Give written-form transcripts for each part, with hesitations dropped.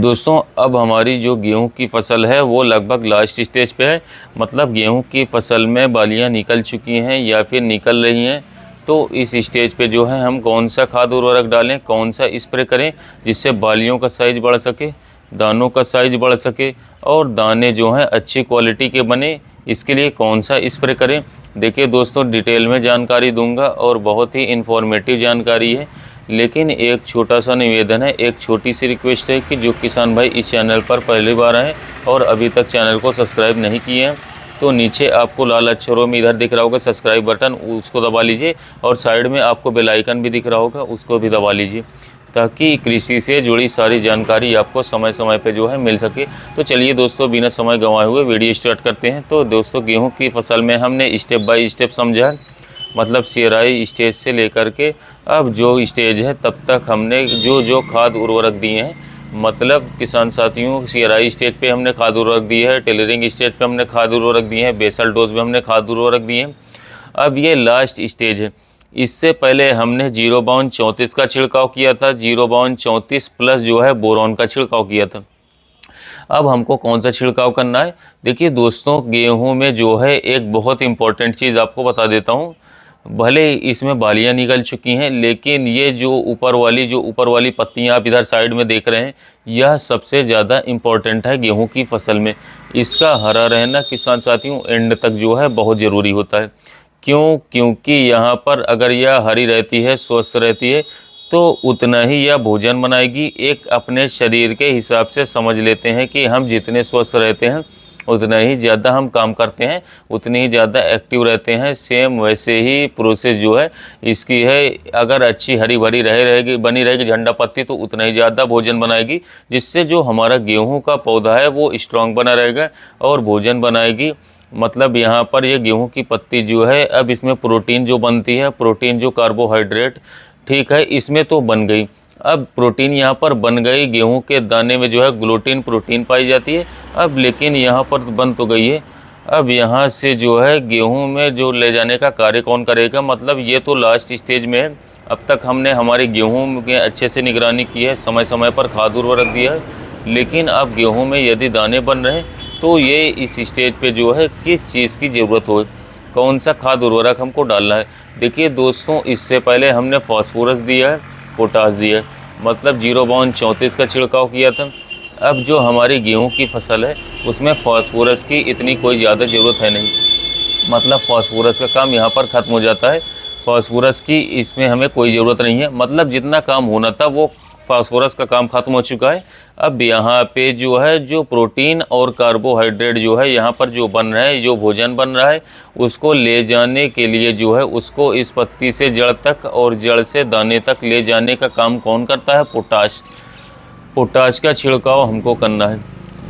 दोस्तों अब हमारी जो गेहूं की फसल है वो लगभग लास्ट स्टेज पे है। मतलब गेहूं की फसल में बालियां निकल चुकी हैं या फिर निकल रही हैं। तो इस स्टेज पे जो है हम कौन सा खाद उर्वरक डालें, कौन सा स्प्रे करें जिससे बालियों का साइज़ बढ़ सके, दानों का साइज़ बढ़ सके और दाने जो हैं अच्छी क्वालिटी के बने, इसके लिए कौन सा स्प्रे करें। देखिए दोस्तों, डिटेल में जानकारी दूंगा और बहुत ही इन्फॉर्मेटिव जानकारी है। लेकिन एक छोटा सा निवेदन है, एक छोटी सी रिक्वेस्ट है कि जो किसान भाई इस चैनल पर पहली बार आए और अभी तक चैनल को सब्सक्राइब नहीं किए हैं तो नीचे आपको लाल अक्षरों में इधर दिख रहा होगा सब्सक्राइब बटन, उसको दबा लीजिए और साइड में आपको बेल आइकन भी दिख रहा होगा, उसको भी दबा लीजिए ताकि कृषि से जुड़ी सारी जानकारी आपको समय समय पे जो है मिल सके। तो चलिए दोस्तों, बिना समय गंवाए हुए वीडियो स्टार्ट करते हैं। तो दोस्तों, गेहूँ की फसल में हमने स्टेप बाय स्टेप समझा, मतलब सिराई स्टेज से लेकर के अब जो स्टेज है तब तक हमने जो खाद उर्वरक दिए हैं। मतलब किसान साथियों, सिराई स्टेज पे हमने खाद उर्वरक दिए है, टेलरिंग स्टेज पे हमने खाद उर्वरक दिए हैं, बेसल डोज में हमने खाद उर्वरक दिए हैं। अब ये लास्ट स्टेज है। इससे पहले हमने 05234 का छिड़काव किया था, 05234 प्लस जो है बोरॉन का छिड़काव किया था। अब हमको कौन सा छिड़काव करना है। देखिए दोस्तों, गेहूं में जो है एक बहुत इंपॉर्टेंट चीज़ आपको बता देता हूं। भले इसमें बालियां निकल चुकी हैं लेकिन ये जो ऊपर वाली पत्तियां आप इधर साइड में देख रहे हैं, यह सबसे ज़्यादा इम्पोर्टेंट है गेहूं की फसल में। इसका हरा रहना किसान साथियों एंड तक जो है बहुत ज़रूरी होता है। क्योंकि यहाँ पर अगर यह हरी रहती है, स्वस्थ रहती है, तो उतना ही यह भोजन बनाएगी। एक अपने शरीर के हिसाब से समझ लेते हैं कि हम जितने स्वस्थ रहते हैं उतना ही ज़्यादा हम काम करते हैं, उतनी ही ज़्यादा एक्टिव रहते हैं। सेम वैसे ही प्रोसेस जो है इसकी है। अगर अच्छी हरी भरी बनी रहेगी झंडा पत्ती तो उतना ही ज़्यादा भोजन बनाएगी, जिससे जो हमारा गेहूं का पौधा है वो स्ट्रांग बना रहेगा और भोजन बनाएगी। मतलब यहाँ पर ये गेहूं की पत्ती जो है, अब इसमें प्रोटीन जो बनती है, प्रोटीन जो कार्बोहाइड्रेट, ठीक है, इसमें तो बन गई। अब प्रोटीन यहाँ पर बन गई, गेहूं के दाने में जो है ग्लूटीन प्रोटीन पाई जाती है। अब लेकिन यहाँ पर बन तो गई है। अब यहाँ से जो है गेहूं में जो ले जाने का कार्य कौन करेगा। मतलब ये तो लास्ट स्टेज में है। अब तक हमने हमारे गेहूं में अच्छे से निगरानी की है, समय समय पर खाद उर्वरक दिया है। लेकिन अब गेहूँ में यदि दाने बन रहे हैं तो ये इस स्टेज पे जो है किस चीज़ की ज़रूरत हो, कौन सा खाद उर्वरक हमको डालना है। देखिए दोस्तों, इससे पहले हमने फास्फोरस दिया है, पोटास दिया है, मतलब 05234 का छिड़काव किया था। अब जो हमारी गेहूं की फसल है उसमें फास्फोरस की इतनी कोई ज़्यादा ज़रूरत है नहीं। मतलब फास्फोरस का काम यहाँ पर ख़त्म हो जाता है। फास्फोरस की इसमें हमें कोई ज़रूरत नहीं है। मतलब जितना काम होना था वो फास्फोरस का काम ख़त्म हो चुका है। अब यहाँ पे जो है जो प्रोटीन और कार्बोहाइड्रेट जो है यहाँ पर जो बन रहा है, जो भोजन बन रहा है, उसको ले जाने के लिए जो है उसको इस पत्ती से जड़ तक और जड़ से दाने तक ले जाने का काम कौन करता है? पोटाश। पोटाश का छिड़काव हमको करना है।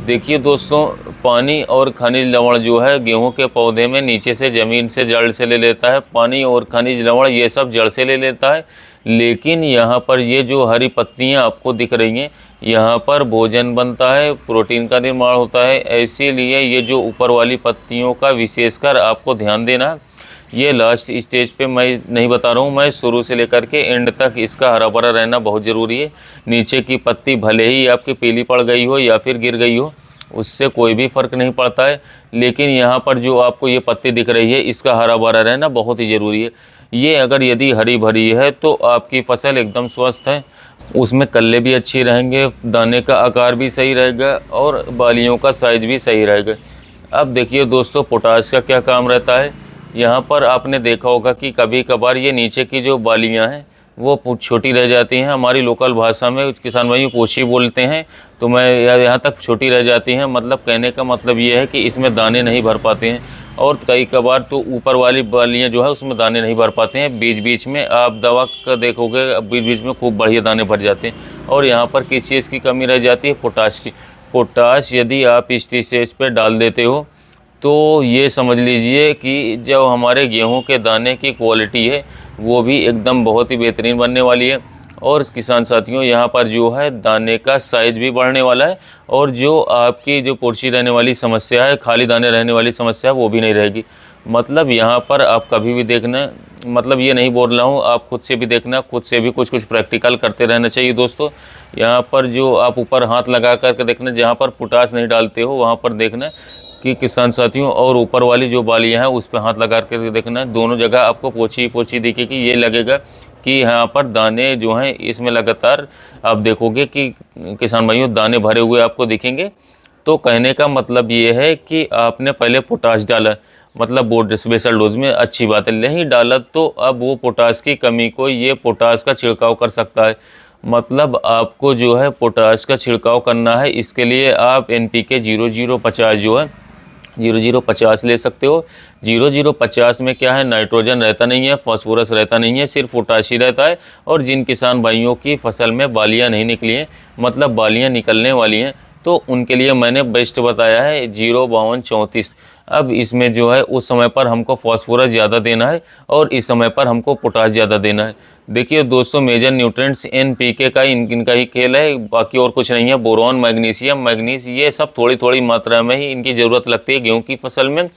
देखिए दोस्तों, पानी और खनिज लवण जो है गेहूं के पौधे में नीचे से ज़मीन से जड़ से ले लेता है। पानी और खनिज लवण ये सब जड़ से ले लेता है। लेकिन यहाँ पर ये जो हरी पत्तियाँ आपको दिख रही हैं, यहाँ पर भोजन बनता है, प्रोटीन का निर्माण होता है। इसीलिए ये जो ऊपर वाली पत्तियों का विशेषकर आपको ध्यान देना। ये लास्ट स्टेज पे मैं नहीं बता रहा हूँ, मैं शुरू से लेकर के एंड तक इसका हरा भरा रहना बहुत ज़रूरी है। नीचे की पत्ती भले ही आपकी पीली पड़ गई हो या फिर गिर गई हो, उससे कोई भी फ़र्क नहीं पड़ता है। लेकिन यहाँ पर जो आपको ये पत्ती दिख रही है, इसका हरा भरा रहना बहुत ही ज़रूरी है। ये अगर यदि हरी भरी है तो आपकी फसल एकदम स्वस्थ है, उसमें कल्ले भी अच्छी रहेंगे, दाने का आकार भी सही रहेगा और बालियों का साइज़ भी सही रहेगा। अब देखिए दोस्तों, पोटाश का क्या काम रहता है। यहाँ पर आपने देखा होगा कि कभी कभार ये नीचे की जो बालियाँ हैं वो छोटी रह जाती हैं। हमारी लोकल भाषा में किसान भाई पोछी बोलते हैं, तो मैं यहाँ तक छोटी रह जाती हैं। मतलब कहने का मतलब ये है कि इसमें दाने नहीं भर पाते हैं। और कई कभार तो ऊपर वाली बालियाँ जो है उसमें दाने नहीं भर पाते हैं। बीच बीच में आप दवा का देखोगे, बीच बीच में खूब बढ़िया दाने भर जाते हैं। और यहाँ पर किस चीज़ की कमी रह जाती है? पोटाश की। पोटाश यदि आप इस स्टेज पर डाल देते हो तो ये समझ लीजिए कि जो हमारे गेहूं के दाने की क्वालिटी है वो भी एकदम बहुत ही बेहतरीन बनने वाली है। और किसान साथियों, यहाँ पर जो है दाने का साइज़ भी बढ़ने वाला है और जो आपकी जो पुरछी रहने वाली समस्या है, खाली दाने रहने वाली समस्या है, वो भी नहीं रहेगी। मतलब यहाँ पर आप कभी भी देखना, मतलब ये नहीं बोल रहा हूँ, आप खुद से भी देखना, खुद से भी कुछ प्रैक्टिकल करते रहना चाहिए दोस्तों। यहाँ पर जो आप ऊपर हाथ लगा करके देखना, जहाँ पर पोटाश नहीं डालते हो वहाँ पर देखना कि किसान साथियों, और ऊपर वाली जो बालियाँ हैं उस पर हाथ लगा करके देखना, दोनों जगह आपको पोछी पोछी दिखेगी। ये लगेगा कि यहाँ पर दाने जो हैं इसमें लगातार आप देखोगे कि किसान भाइयों दाने भरे हुए आपको दिखेंगे। तो कहने का मतलब ये है कि आपने पहले पोटाश डाला, मतलब बोर्ड स्पेशल डोज में, अच्छी बात है। नहीं डाला तो अब वो पोटाश की कमी को ये पोटाश का छिड़काव कर सकता है। मतलब आपको जो है पोटाश का छिड़काव करना है, इसके लिए आप NPK 0050 जो है 0050 ले सकते हो। 0050 में क्या है, नाइट्रोजन रहता नहीं है, फास्फोरस रहता नहीं है, सिर्फ पोटाश ही रहता है। और जिन किसान भाइयों की फसल में बालियाँ नहीं निकली हैं, मतलब बालियाँ निकलने वाली हैं, तो उनके लिए मैंने बेस्ट बताया है 05234। अब इसमें जो है उस समय पर हमको फास्फोरस ज़्यादा देना है और इस समय पर हमको पोटाश ज़्यादा देना है। देखिए दोस्तों, मेजर न्यूट्रिएंट्स NPK का इनका ही खेल है, बाकी और कुछ नहीं है। बोरॉन, मैग्नीशियम, मैग्नीज, ये सब थोड़ी थोड़ी मात्रा में ही इनकी ज़रूरत लगती है गेहूं की फसल में।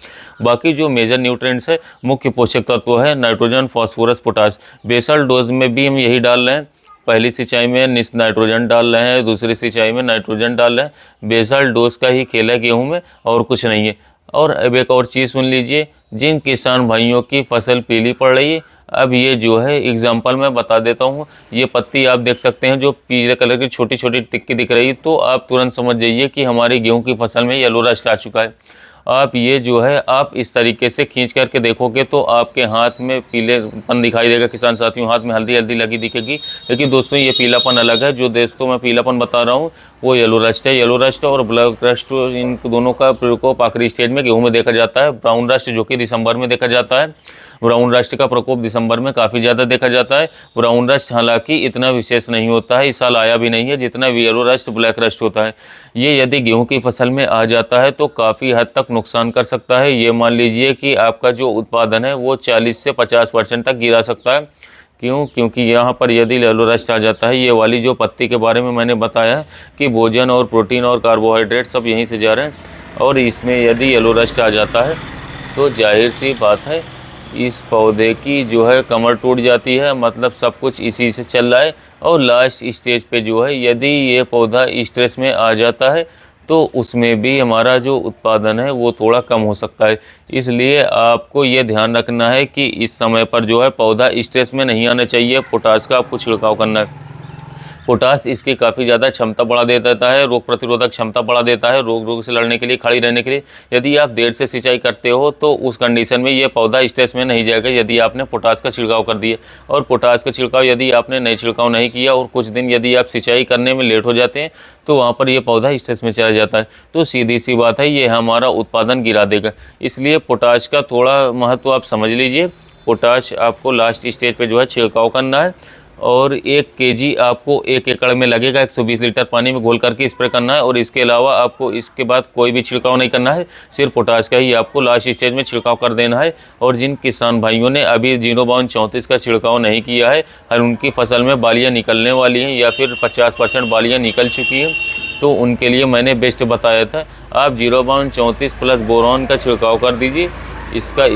बाकी जो मेजर न्यूट्रिएंट्स है, मुख्य पोषक तत्व है nitrogen, phosphorus, potash. Basal dose में भी हम यही डाल रहे हैं। पहली सिंचाई में नाइट्रोजन डाल रहे हैं, दूसरी सिंचाई में नाइट्रोजन डाल रहे हैं। बेसल डोज का ही खेल है गेहूँ में, और कुछ नहीं है। और अब एक और चीज़ सुन लीजिए, जिन किसान भाइयों की फसल पीली पड़ रही है, अब ये जो है एग्जांपल मैं बता देता हूँ। ये पत्ती आप देख सकते हैं जो पीले कलर की छोटी छोटी टिक्की दिख रही है, तो आप तुरंत समझ जाइए कि हमारी गेहूं की फसल में येलो रस्ट आ चुका है। आप ये जो है आप इस तरीके से खींच करके देखोगे तो आपके हाथ में पीलेपन दिखाई देगा। किसान साथियों, हाथ में हल्दी हल्दी लगी दिखेगी। लेकिन दोस्तों ये पीलापन अलग है, जो दोस्तों मैं पीलापन बता रहा हूँ वो येलो रस्ट है। येलो रस्ट और ब्लैक रस्ट, इन दोनों का प्रकोप आखिरी स्टेज में गेहूं में देखा जाता है। ब्राउन रस्ट जो कि दिसंबर में देखा जाता है। ब्राउन रस्ट का प्रकोप दिसंबर में काफ़ी ज़्यादा देखा जाता है। ब्राउन रस्ट हालांकि इतना विशेष नहीं होता है, इस साल आया भी नहीं है जितना येलो रस्ट, ब्लैक रस्ट होता है। ये यदि गेहूं की फसल में आ जाता है तो काफ़ी हद तक नुकसान कर सकता है। ये मान लीजिए कि आपका जो उत्पादन है वो 40 से 50% तक गिरा सकता है। क्यों? क्योंकि यहाँ पर यदि येलो रस्ट आ जाता है, ये वाली जो पत्ती के बारे में मैंने बताया है कि भोजन और प्रोटीन और कार्बोहाइड्रेट सब यहीं से जा रहे हैं, और इसमें यदि येलो रस्ट आ जाता है तो जाहिर सी बात है इस पौधे की जो है कमर टूट जाती है। मतलब सब कुछ इसी से चल रहा है। और लास्ट स्टेज पे जो है यदि ये पौधा स्ट्रेस में आ जाता है तो उसमें भी हमारा जो उत्पादन है वो थोड़ा कम हो सकता है। इसलिए आपको ये ध्यान रखना है कि इस समय पर जो है पौधा स्ट्रेस में नहीं आना चाहिए। पोटाश का आपको छिड़काव करना है। पोटाश इसकी काफ़ी ज़्यादा क्षमता बढ़ा देता है, रोग प्रतिरोधक क्षमता बढ़ा देता है, रोग से लड़ने के लिए, खड़ी रहने के लिए। यदि आप देर से सिंचाई करते हो तो उस कंडीशन में ये पौधा स्ट्रेस में नहीं जाएगा यदि आपने पोटाश का छिड़काव कर दिया। और पोटाश का छिड़काव यदि आपने नहीं छिड़काव नहीं किया और कुछ दिन यदि आप सिंचाई करने में लेट हो जाते हैं तो वहाँ पर ये पौधा स्ट्रेस में चला जाता है। तो सीधी सी बात है, ये हमारा उत्पादन गिरा देगा। इसलिए पोटाश का थोड़ा महत्व आप समझ लीजिए। पोटाश आपको लास्ट स्टेज पे जो है छिड़काव करना है, और 1 kg आपको 1 एकड़ में लगेगा। 120 लीटर पानी में घोल करके स्प्रे करना है। और इसके अलावा आपको इसके बाद कोई भी छिड़काव नहीं करना है, सिर्फ पोटाश का ही आपको लास्ट स्टेज में छिड़काव कर देना है। और जिन किसान भाइयों ने अभी 05234 का छिड़काव नहीं किया है और उनकी फसल में बालियाँ निकलने वाली हैं या फिर 50% बालियाँ निकल चुकी हैं, तो उनके लिए मैंने बेस्ट बताया था। आप 05234 प्लस बोरॉन का छिड़काव कर दीजिए। इसका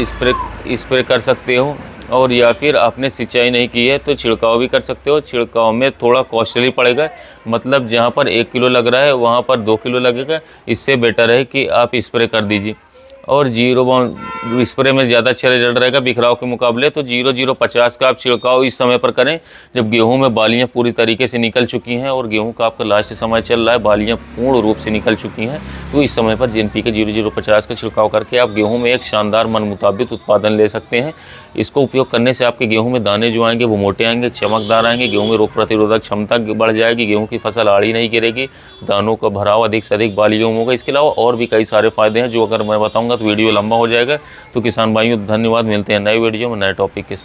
स्प्रे कर सकते हो। और या फिर आपने सिंचाई नहीं की है तो छिड़काव भी कर सकते हो। छिड़काव में थोड़ा कॉस्टली पड़ेगा, मतलब जहाँ पर 1 किलो लग रहा है वहाँ पर 2 किलो लगेगा। इससे बेटर है कि आप स्प्रे कर दीजिए। और 0 स्प्रे में ज़्यादा अच्छा रिजल्ट रहेगा बिखराव के मुकाबले। तो 0050 का आप छिड़काव इस समय पर करें जब गेहूं में बालियां पूरी तरीके से निकल चुकी हैं और गेहूं का आपका लास्ट समय चल रहा है, बालियां पूर्ण रूप से निकल चुकी हैं। तो इस समय पर NPK 0050 का छिड़काव करके आप गेहूं में एक शानदार मन मुताबिक उत्पादन ले सकते हैं। इसको उपयोग करने से आपके गेहूँ में दाने जो आएंगे वो मोटे आएंगे, चमकदार आएंगे। गेहूँ में रोग प्रतिरोधक क्षमता बढ़ जाएगी, गेहूँ की फसल आड़ी नहीं गिरेगी, दानों का भराव अधिक से अधिक बालियों में होगा। इसके अलावा और भी कई सारे फायदे हैं जो अगर मैं बताऊंगा तो वीडियो लंबा हो जाएगा। तो किसान भाइयों धन्यवाद, मिलते हैं नए वीडियो में नए टॉपिक के साथ।